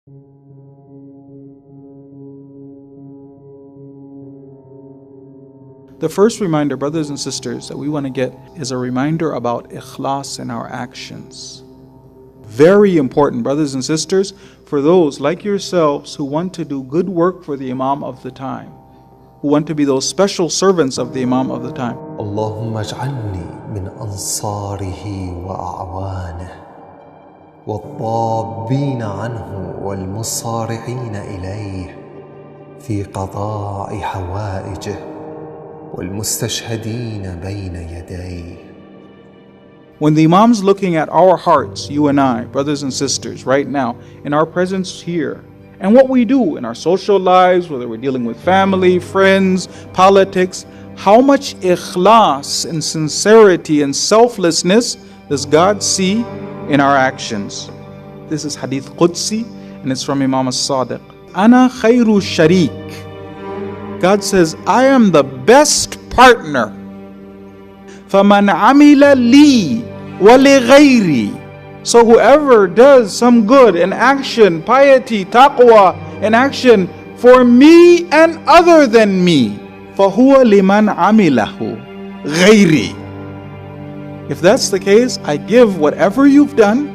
The first reminder, brothers and sisters, that we want to get is a reminder about ikhlas in our actions. Very important, brothers and sisters, for those like yourselves who want to do good work for the Imam of the time, who want to be those special servants of the Imam of the time. Allahumma ij'alni min ansarihi wa a'waneh والطابين عنه والمصارعين إليه في قضاء حوائجه والمستشهدين بين يديه. When the Imam's looking at our hearts, you and I, brothers and sisters, right now, in our presence here, and what we do in our social lives, whether we're dealing with family, friends, politics, how much ikhlas and sincerity and selflessness does God see in our actions? This is Hadith Qudsi, and it's from Imam as-Sadiq. Ana khayru sharik. God says, I am the best partner. فَمَنْ عَمِلَ لِي وَلِغَيْرِي. So whoever does some good in action, piety, taqwa, in action for me and other than me, فَهُوَ لِمَنْ عَمِلَهُ غَيْرِي. If that's the case, I give whatever you've done,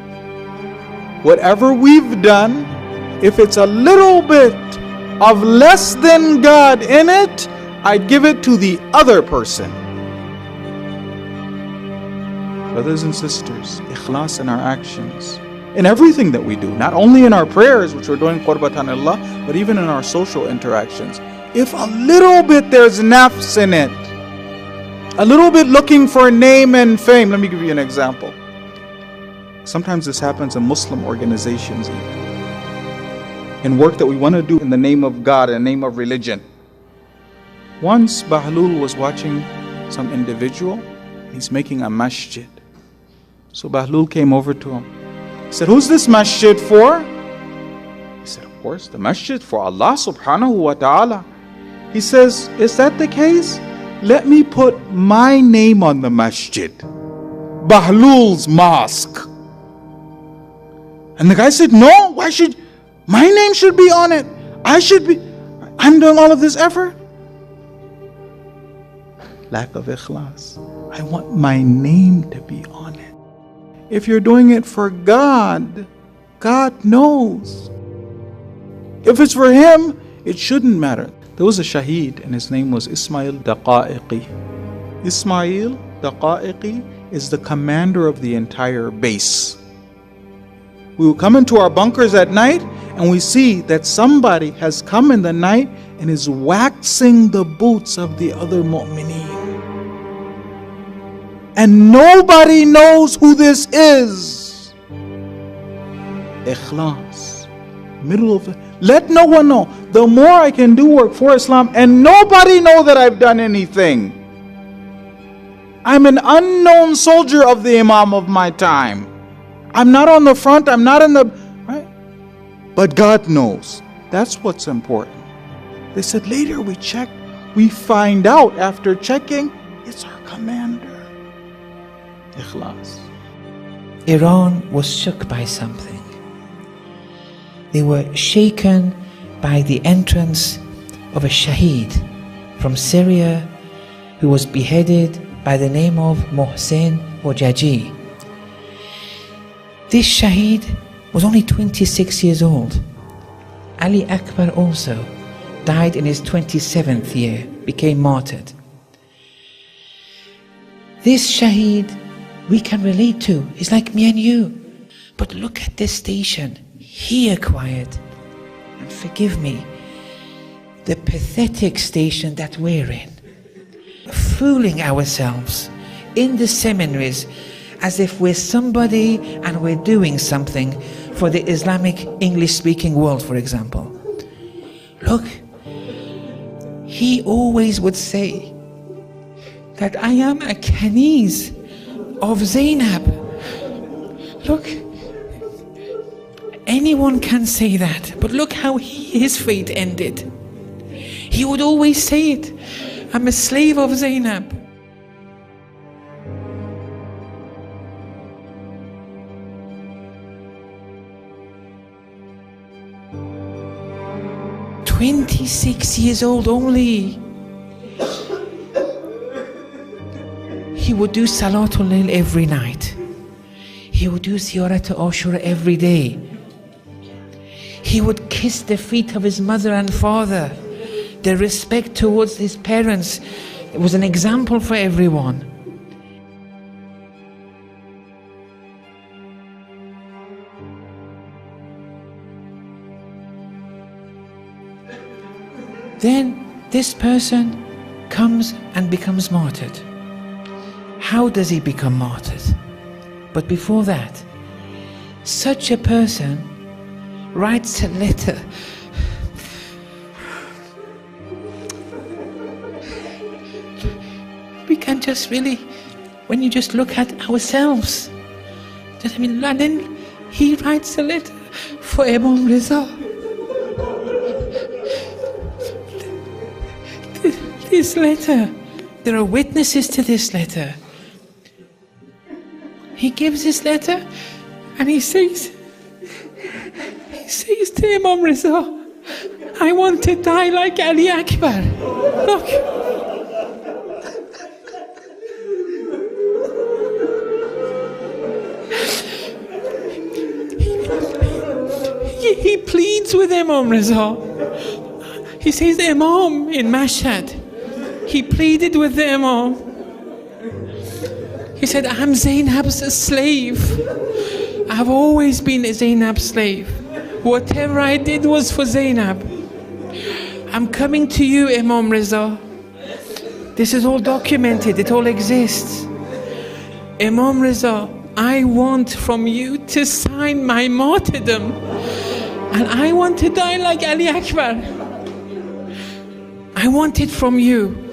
whatever we've done, if it's a little bit of less than God in it, I'd give it to the other person. Brothers and sisters, ikhlas in our actions, in everything that we do, not only in our prayers, which we're doing qurbatan Allah, but even in our social interactions. If a little bit there's nafs in it, a little bit looking for name and fame. Let me give you an example. Sometimes this happens in Muslim organizations even. In work that we want to do in the name of God, in the name of religion. Once Bahlul was watching some individual, he's making a masjid. So Bahlul came over to him. He said, who's this masjid for? He said, of course, the masjid for Allah subhanahu wa ta'ala. He says, is that the case? Let me put my name on the masjid. Bahlul's mosque. And the guy said, no, why should... my name should be on it. I'm doing all of this effort. Lack of ikhlas. I want my name to be on it. If you're doing it for God, God knows. If it's for Him, it shouldn't matter. There was a shaheed and his name was Ismail Daqa'iqi. Ismail Daqa'iqi is the commander of the entire base. We will come into our bunkers at night and we see that somebody has come in the night and is waxing the boots of the other mu'mineen. And nobody knows who this is. Ikhlas. Middle of it. Let no one know. The more I can do work for Islam and nobody know that I've done anything. I'm an unknown soldier of the Imam of my time. I'm not on the front, I'm not in the... right? But God knows. That's what's important. They said later we check, we find out after checking, it's our commander. Ikhlas. Iran was shook by something. They were shaken by the entrance of a shaheed from Syria who was beheaded by the name of Mohsen Ojaji. This shaheed was only 26 years old. Ali Akbar also died in his 27th year, became martyred. This shaheed we can relate to. He's like me and you. But look at this station he acquired. And forgive me, the pathetic station that we're in. Fooling ourselves in the seminaries as if we're somebody and we're doing something for the Islamic English-speaking world, for example. Look, he always would say that I am a Kaniz of Zainab. Look, anyone can say that, but look how his fate ended. He would always say it, I'm a slave of Zainab. 26 years old only. He would do Salatul Layl every night. He would do Ziyarat Ashura every day. He would kiss the feet of his mother and father. The respect towards his parents. It was an example for everyone. Then this person comes and becomes martyred. How does he become martyred? But before that, such a person writes a letter. We can just really, when you just look at ourselves, and then he writes a letter for Imam Reza. This letter, there are witnesses to this letter. He gives this letter and he says to Imam Reza, I want to die like Ali Akbar. Look. He pleads with Imam Reza. He says, Imam, in Mashhad, he pleaded with the Imam. He said, I'm Zainab's slave. I've always been a Zainab's slave. Whatever I did was for Zainab. I'm coming to you, Imam Reza. This is all documented, it all exists. Imam Reza, I want from you to sign my martyrdom. And I want to die like Ali Akbar. I want it from you.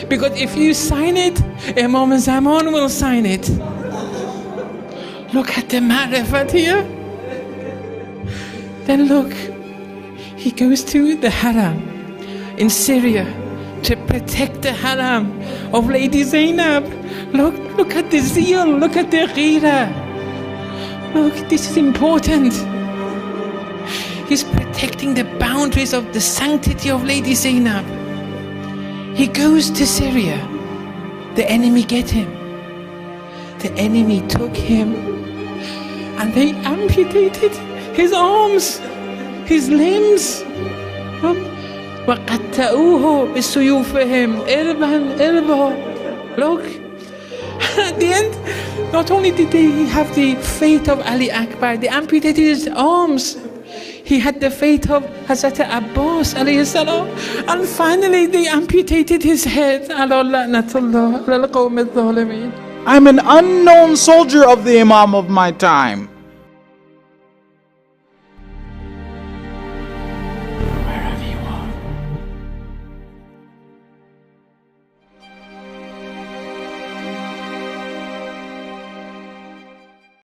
Because if you sign it, Imam Zaman will sign it. Look at the ma'rifat here. Then look, he goes to the haram in Syria to protect the haram of Lady Zainab. Look at the zeal, look at the ghira. Look, this is important. He's protecting the boundaries of the sanctity of Lady Zainab. He goes to Syria. The enemy get him. The enemy took him and they amputated his arms, his limbs. وَقَتَّأُوهُ بِسُيُوفِهِمْ إِرْبًا. Look, at the end, not only did they have the fate of Ali Akbar, they amputated his arms. He had the fate of Hazrat Abbas alayhi salam, and finally they amputated his head. I'm an unknown soldier of the Imam of my time.